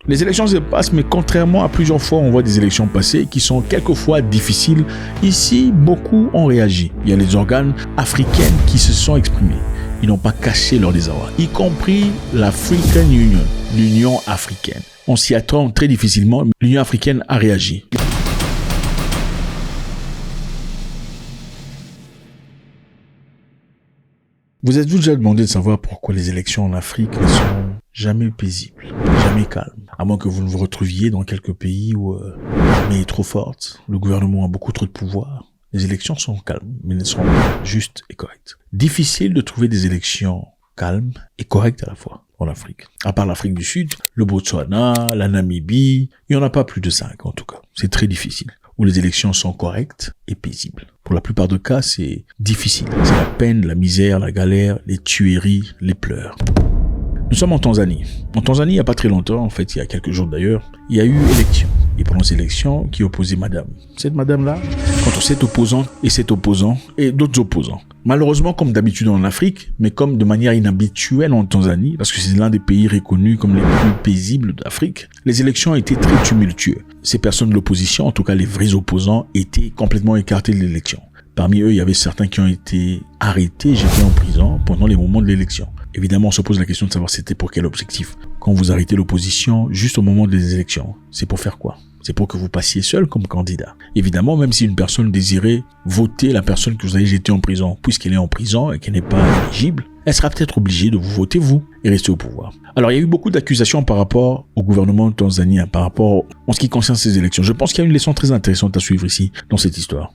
Les élections se passent, mais contrairement à plusieurs fois, on voit des élections passées qui sont quelquefois difficiles. Ici, beaucoup ont réagi. Il y a les organes africains qui se sont exprimés. Ils n'ont pas caché leur désarroi, y compris l'African Union, l'Union africaine. On s'y attend très difficilement, mais l'Union africaine a réagi. Vous êtes-vous déjà demandé de savoir pourquoi les élections en Afrique ne sont jamais paisibles, jamais calmes, à moins que vous ne vous retrouviez dans quelques pays où l'armée est trop forte, le gouvernement a beaucoup trop de pouvoir. Les élections sont calmes, mais elles sont justes et correctes. Difficile de trouver des élections calmes et correctes à la fois en Afrique. À part l'Afrique du Sud, le Botswana, la Namibie, il n'y en a pas plus de 5 en tout cas. C'est très difficile. Où les élections sont correctes et paisibles. Pour la plupart des cas, c'est difficile. C'est la peine, la misère, la galère, les tueries, les pleurs. Nous sommes en Tanzanie. En Tanzanie, il n'y a pas très longtemps, en fait, il y a quelques jours d'ailleurs, il y a eu élection. Et pendant ces élections, qui opposait madame. Cette madame-là, contre cette opposante et cet opposant et d'autres opposants. Malheureusement, comme d'habitude en Afrique, mais comme de manière inhabituelle en Tanzanie, parce que c'est l'un des pays reconnus comme les plus paisibles d'Afrique, les élections ont été très tumultueuses. Ces personnes de l'opposition, en tout cas les vrais opposants, étaient complètement écartés de l'élection. Parmi eux, il y avait certains qui ont été arrêtés, jetés en prison pendant les moments de l'élection. Évidemment, on se pose la question de savoir c'était pour quel objectif. Quand vous arrêtez l'opposition juste au moment des élections, c'est pour faire quoi? C'est pour que vous passiez seul comme candidat. Évidemment, même si une personne désirait voter la personne que vous avez jetée en prison, puisqu'elle est en prison et qu'elle n'est pas éligible, elle sera peut-être obligée de vous voter vous et rester au pouvoir. Alors, il y a eu beaucoup d'accusations par rapport au gouvernement tanzanien, par rapport en ce qui concerne ces élections. Je pense qu'il y a une leçon très intéressante à suivre ici, dans cette histoire.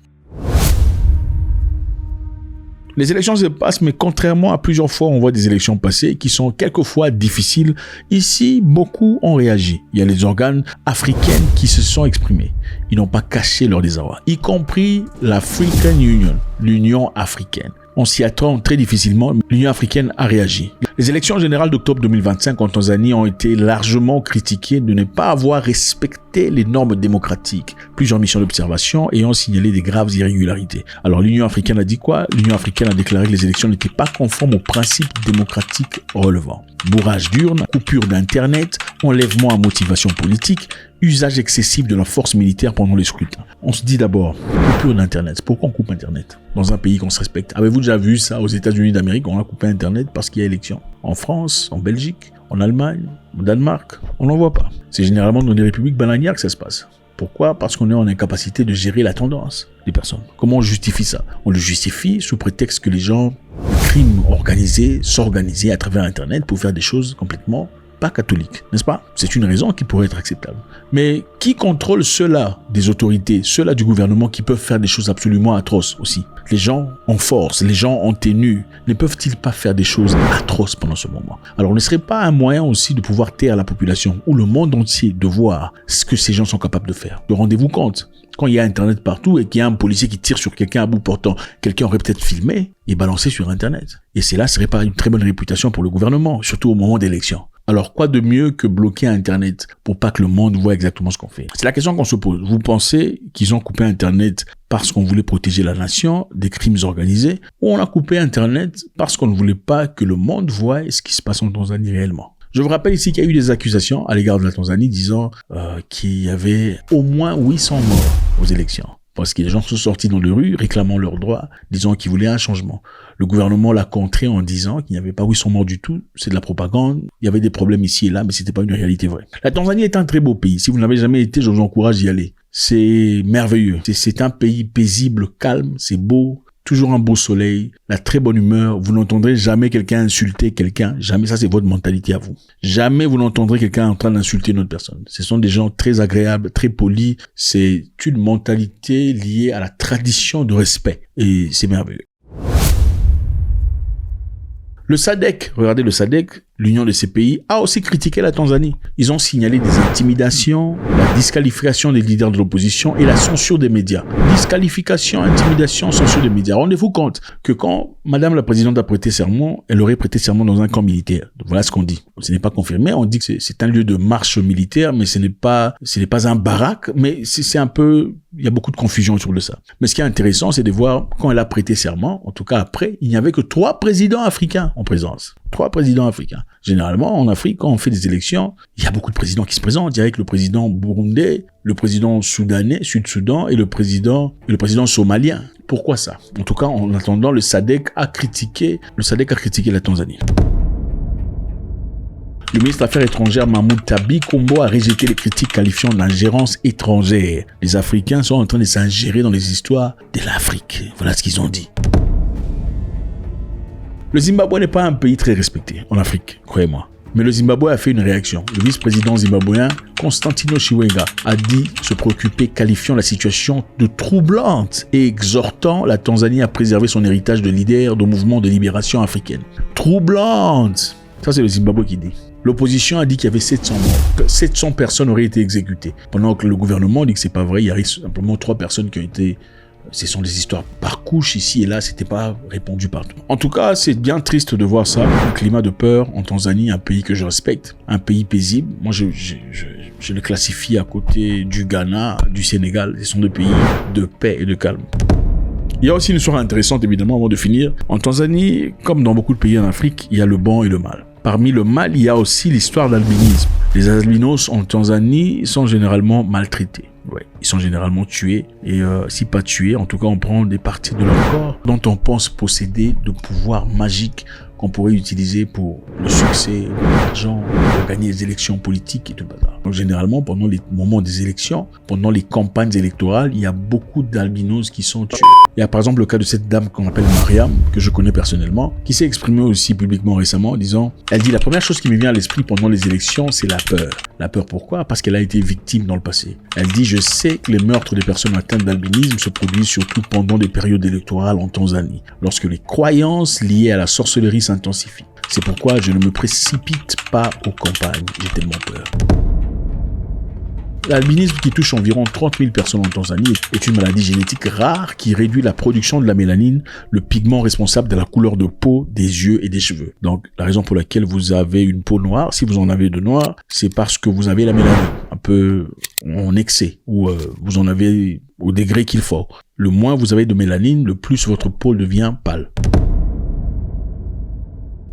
Les élections se passent, mais contrairement à plusieurs fois, on voit des élections passées qui sont quelquefois difficiles. Ici, beaucoup ont réagi. Il y a les organes africains qui se sont exprimés. Ils n'ont pas caché leur désarroi, y compris l'African Union, l'Union africaine. On s'y attend très difficilement, mais l'Union africaine a réagi. Les élections générales d'octobre 2025 en Tanzanie ont été largement critiquées de ne pas avoir respecté les normes démocratiques. Plusieurs missions d'observation ayant signalé des graves irrégularités. Alors l'Union africaine a dit quoi? L'Union africaine a déclaré que les élections n'étaient pas conformes aux principes démocratiques relevants. Bourrage d'urnes, coupure d'internet, enlèvement à motivation politique, usage excessif de la force militaire pendant les scrutins. On se dit d'abord, coupure d'internet. Pourquoi on coupe internet dans un pays qu'on se respecte? Avez-vous déjà vu ça aux États-Unis d'Amérique? On a coupé internet parce qu'il y a élection. En France, en Belgique, en Allemagne, au Danemark, on n'en voit pas. C'est généralement dans des républiques bananières que ça se passe. Pourquoi? Parce qu'on est en incapacité de gérer la tendance des personnes. Comment on justifie ça? On le justifie sous prétexte que les gens, le crime organisé, s'organisaient à travers Internet pour faire des choses complètement pas catholiques, n'est-ce pas? C'est une raison qui pourrait être acceptable. Mais qui contrôle ceux-là des autorités, ceux-là du gouvernement qui peuvent faire des choses absolument atroces aussi? Les gens en force, les gens en tenue, ne peuvent-ils pas faire des choses atroces pendant ce moment? Alors, ne serait pas un moyen aussi de pouvoir taire la population ou le monde entier de voir ce que ces gens sont capables de faire? Rendez-vous compte, quand il y a Internet partout et qu'il y a un policier qui tire sur quelqu'un à bout portant, quelqu'un aurait peut-être filmé et balancé sur Internet. Et cela serait pas une très bonne réputation pour le gouvernement, surtout au moment d'élection. Alors, quoi de mieux que bloquer Internet pour pas que le monde voit exactement ce qu'on fait? C'est la question qu'on se pose. Vous pensez qu'ils ont coupé Internet parce qu'on voulait protéger la nation des crimes organisés, ou on a coupé Internet parce qu'on ne voulait pas que le monde voie ce qui se passe en Tanzanie réellement? Je vous rappelle ici qu'il y a eu des accusations à l'égard de la Tanzanie disant qu'il y avait au moins 800 morts aux élections. Parce que les gens sont sortis dans les rues réclamant leurs droits, disant qu'ils voulaient un changement. Le gouvernement l'a contré en disant qu'il n'y avait pas 800 morts du tout, c'est de la propagande, il y avait des problèmes ici et là, mais c'était pas une réalité vraie. La Tanzanie est un très beau pays, si vous n'avez jamais été, je vous encourage d'y aller. C'est merveilleux, c'est un pays paisible, calme, c'est beau, toujours un beau soleil, la très bonne humeur, vous n'entendrez jamais quelqu'un insulter quelqu'un, jamais, ça c'est votre mentalité à vous. Jamais vous n'entendrez quelqu'un en train d'insulter une autre personne. Ce sont des gens très agréables, très polis, c'est une mentalité liée à la tradition de respect et c'est merveilleux. Le SADC, regardez le SADC, l'union de ces pays, a aussi critiqué la Tanzanie. Ils ont signalé des intimidations, la disqualification des leaders de l'opposition et la censure des médias. Disqualification, intimidation, censure des médias. Rendez-vous compte que quand Madame la Présidente a prêté serment, elle aurait prêté serment dans un camp militaire. Voilà ce qu'on dit. Ce n'est pas confirmé. On dit que c'est un lieu de marche militaire, mais ce n'est pas un baraque, mais c'est un peu, il y a beaucoup de confusion autour de ça. Mais ce qui est intéressant, c'est de voir quand elle a prêté serment, en tout cas après, il n'y avait que 3 présidents africains en présence. 3 présidents africains. Généralement, en Afrique, quand on fait des élections, il y a beaucoup de présidents qui se présentent. Il y a avec le président burundais, le président soudanais, Sud-Soudan et le président somalien. Pourquoi ça? En tout cas, en attendant, le SADC a critiqué la Tanzanie. Le ministre des Affaires étrangères Mahmoud Tabi Kombo a rejeté les critiques qualifiant d'ingérence étrangère. Les Africains sont en train de s'ingérer dans les histoires de l'Afrique. Voilà ce qu'ils ont dit. Le Zimbabwe n'est pas un pays très respecté en Afrique, croyez-moi. Mais le Zimbabwe a fait une réaction. Le vice-président zimbabwéen Constantino Chiwenga a dit se préoccuper, qualifiant la situation de troublante et exhortant la Tanzanie à préserver son héritage de leader de mouvement de libération africaine. Troublante! Ça, c'est le Zimbabwe qui dit. L'opposition a dit qu'il y avait 700 morts, que 700 personnes auraient été exécutées. Pendant que le gouvernement dit que c'est pas vrai, il y a simplement 3 personnes qui ont été... Ce sont des histoires par couche ici et là, c'était pas répondu partout. En tout cas, c'est bien triste de voir ça, un climat de peur en Tanzanie, un pays que je respecte, un pays paisible. Moi, je le classifie à côté du Ghana, du Sénégal. Ce sont 2 pays de paix et de calme. Il y a aussi une histoire intéressante, évidemment, avant de finir. En Tanzanie, comme dans beaucoup de pays en Afrique, il y a le bon et le mal. Parmi le mal, il y a aussi l'histoire d'albinisme. Les albinos en Tanzanie sont généralement maltraités. Ouais, ils sont généralement tués et si pas tués, en tout cas on prend des parties de leur corps dont on pense posséder de pouvoirs magiques qu'on pourrait utiliser pour le succès, l'argent, pour gagner les élections politiques et tout le bazar. Donc généralement pendant les moments des élections, pendant les campagnes électorales, il y a beaucoup d'albinos qui sont tués. Il y a par exemple le cas de cette dame qu'on appelle Mariam, que je connais personnellement, qui s'est exprimée aussi publiquement récemment en disant, elle dit la première chose qui me vient à l'esprit pendant les élections, c'est la peur. La peur pourquoi? Parce qu'elle a été victime dans le passé. Elle dit, je sais que les meurtres des personnes atteintes d'albinisme se produisent surtout pendant des périodes électorales en Tanzanie, lorsque les croyances liées à la sorcellerie s'intensifient. C'est pourquoi je ne me précipite pas aux campagnes, j'ai tellement peur. L'albinisme, qui touche environ 30 000 personnes en Tanzanie, est une maladie génétique rare qui réduit la production de la mélanine, le pigment responsable de la couleur de peau, des yeux et des cheveux. Donc, la raison pour laquelle vous avez une peau noire, si vous en avez de noir, c'est parce que vous avez la mélanine un peu en excès, ou vous en avez au degré qu'il faut. Le moins vous avez de mélanine, le plus votre peau devient pâle.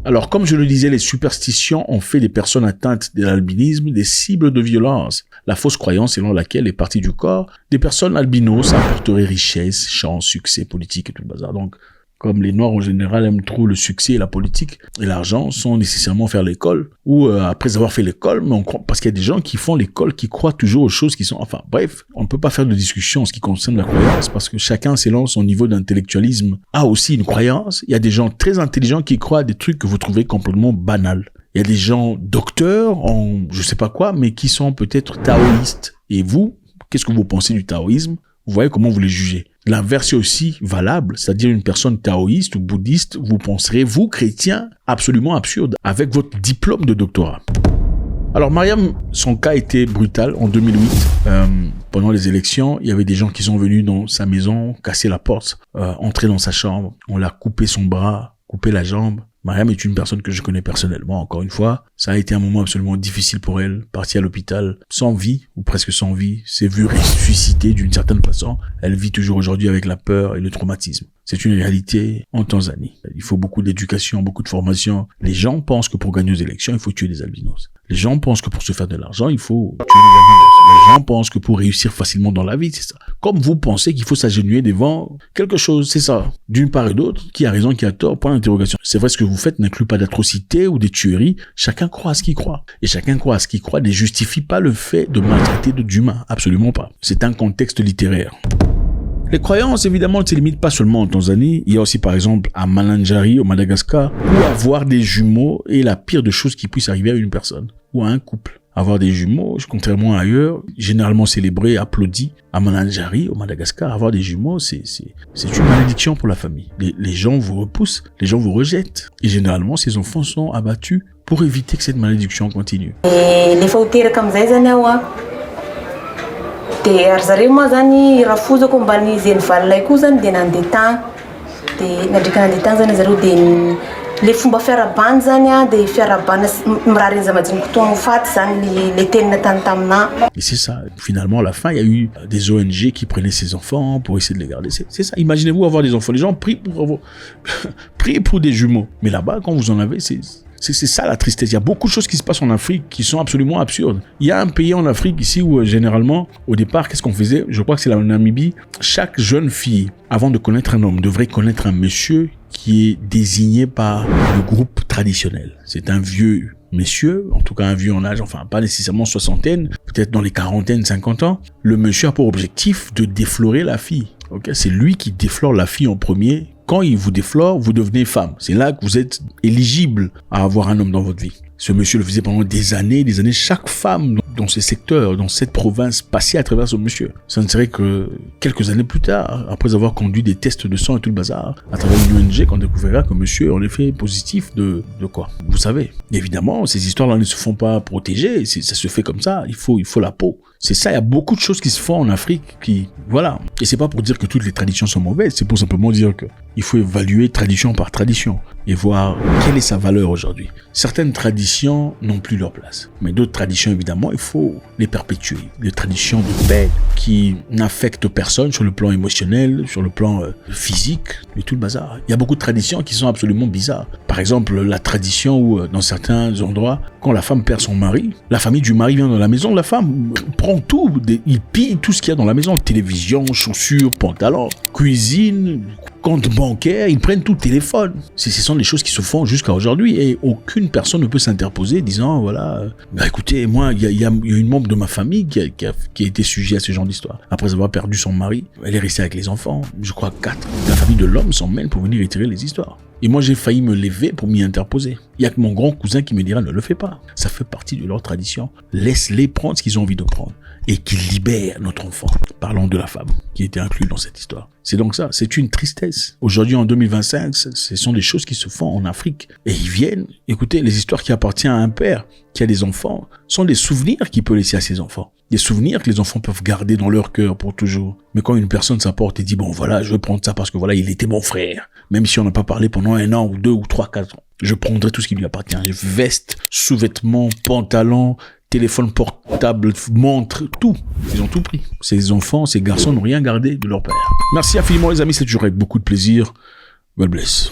Alors, comme je le disais, les superstitions ont fait des personnes atteintes de l'albinisme des cibles de violence. La fausse croyance selon laquelle les parties du corps des personnes albinos apporteraient richesse, chance, succès politique et tout le bazar. Donc, comme les Noirs en général aiment trop le succès et la politique et l'argent sans nécessairement faire l'école, ou après avoir fait l'école, mais on croit, parce qu'il y a des gens qui font l'école, qui croient toujours aux choses qui sont... Enfin bref, on ne peut pas faire de discussion en ce qui concerne la croyance, parce que chacun, selon son niveau d'intellectualisme, a aussi une croyance. Il y a des gens très intelligents qui croient à des trucs que vous trouvez complètement banals. Il y a des gens docteurs en je sais pas quoi, mais qui sont peut-être taoïstes. Et vous, qu'est-ce que vous pensez du taoïsme? Vous voyez comment vous les jugez. L'inverse est aussi valable, c'est-à-dire une personne taoïste ou bouddhiste, vous penserez, vous, chrétien, absolument absurde, avec votre diplôme de doctorat. Alors Mariam, son cas était brutal en 2008. Pendant les élections, il y avait des gens qui sont venus dans sa maison, casser la porte, entrer dans sa chambre, on l'a coupé son bras, coupé la jambe. Mariam est une personne que je connais personnellement, encore une fois. Ça a été un moment absolument difficile pour elle, partie à l'hôpital, sans vie, ou presque sans vie, s'est vue ressusciter d'une certaine façon. Elle vit toujours aujourd'hui avec la peur et le traumatisme. C'est une réalité en Tanzanie. Il faut beaucoup d'éducation, beaucoup de formation. Les gens pensent que pour gagner aux élections, il faut tuer des albinos. Les gens pensent que pour se faire de l'argent, il faut tuer des albinos. Les gens pensent que pour réussir facilement dans la vie, c'est ça. Comme vous pensez qu'il faut s'agenouiller devant quelque chose, c'est ça. D'une part et d'autre, qui a raison, qui a tort, point d'interrogation. C'est vrai, ce que vous faites n'inclut pas d'atrocités ou des tueries. Chacun croit à ce qu'il croit. Et chacun croit à ce qu'il croit ne justifie pas le fait de maltraiter d'humains. Absolument pas. C'est un contexte littéraire. Les croyances, évidemment, ne se limitent pas seulement en Tanzanie. Il y a aussi, par exemple, à Mananjari, au Madagascar, où avoir des jumeaux est la pire des choses qui puisse arriver à une personne ou à un couple. Avoir des jumeaux, contrairement à ailleurs, généralement célébré, applaudi. À Mananjari, au Madagascar, avoir des jumeaux, c'est une malédiction pour la famille. Les gens vous repoussent, les gens vous rejettent. Et généralement, ces enfants sont abattus pour éviter que cette malédiction continue. De ary zareo moa zany raha fozako mbany zeny valilay koa zany de nandeha tagny de nandrika nandeha tagny zany zareo de le fomba fiarabany zany a de fiarabana mirary zamadinika toa faty zany le tenina tany taminah. Et c'est ça. Finalement, à la fin, il y a eu des ONG qui prenaient ces enfants pour essayer de les garder. C'est ça. Imaginez-vous avoir des enfants. Les gens prient pour des jumeaux. Mais là-bas, quand vous en avez, c'est ça la tristesse. Il y a beaucoup de choses qui se passent en Afrique qui sont absolument absurdes. Il y a un pays en Afrique ici où généralement, au départ, qu'est-ce qu'on faisait? Je crois que c'est la Namibie. Chaque jeune fille, avant de connaître un homme, devrait connaître un monsieur qui est désigné par le groupe traditionnel. C'est un vieux monsieur, en tout cas un vieux en âge, enfin pas nécessairement soixantaine, peut-être dans les quarantaines, 50 ans. Le monsieur a pour objectif de déflorer la fille. Okay? C'est lui qui déflore la fille en premier. Quand il vous déflore, vous devenez femme. C'est là que vous êtes éligible à avoir un homme dans votre vie. Ce monsieur le faisait pendant des années. Chaque femme dans ces secteurs, dans cette province, passait à travers ce monsieur. Ça ne serait que quelques années plus tard, après avoir conduit des tests de sang et tout le bazar, à travers une ONG, qu'on découvrira que monsieur est en effet positif de quoi. Vous savez, évidemment, ces histoires-là ne se font pas protéger. Ça se fait comme ça. Il faut la peau. C'est ça, il y a beaucoup de choses qui se font en Afrique qui, voilà. Et c'est pas pour dire que toutes les traditions sont mauvaises, c'est pour simplement dire que il faut évaluer tradition par tradition et voir quelle est sa valeur aujourd'hui. Certaines traditions n'ont plus leur place. Mais d'autres traditions, évidemment, il faut les perpétuer. Des traditions de paix qui n'affectent personne sur le plan émotionnel, sur le plan physique, et tout le bazar. Il y a beaucoup de traditions qui sont absolument bizarres. Par exemple, la tradition où, dans certains endroits, quand la femme perd son mari, la famille du mari vient dans la maison, la femme prend tout, il pille tout ce qu'il y a dans la maison, télévision, chaussures, pantalons, cuisine, compte bancaire, ils prennent tout, téléphone. Ce sont des choses qui se font jusqu'à aujourd'hui et aucune personne ne peut s'interposer disant voilà, écoutez, moi il y a une membre de ma famille qui a été sujet à ce genre d'histoire. Après avoir perdu son mari, elle est restée avec les enfants, je crois 4. La famille de l'homme s'en mêle pour venir retirer les histoires. Et moi, j'ai failli me lever pour m'y interposer. Il y a que mon grand cousin qui me dira ne le fais pas. Ça fait partie de leur tradition. Laisse-les prendre ce qu'ils ont envie de prendre. Et qu'ils libèrent notre enfant. Parlons de la femme qui était inclue dans cette histoire. C'est donc ça. C'est une tristesse. Aujourd'hui, en 2025, ce sont des choses qui se font en Afrique. Et ils viennent. Écoutez, les histoires qui appartiennent à un père qui a des enfants sont des souvenirs qu'il peut laisser à ses enfants. Des souvenirs que les enfants peuvent garder dans leur cœur pour toujours. Mais quand une personne s'apporte et dit, bon voilà, je veux prendre ça parce que voilà, il était mon frère. Même si on n'a pas parlé pendant 1 an ou 2 ou 3, 4 ans. Je prendrai tout ce qui lui appartient. Veste, sous-vêtements, pantalons, téléphone portable, montre, tout. Ils ont tout pris. Ces enfants, ces garçons n'ont rien gardé de leur père. Merci infiniment les amis, c'est toujours avec beaucoup de plaisir. God bless.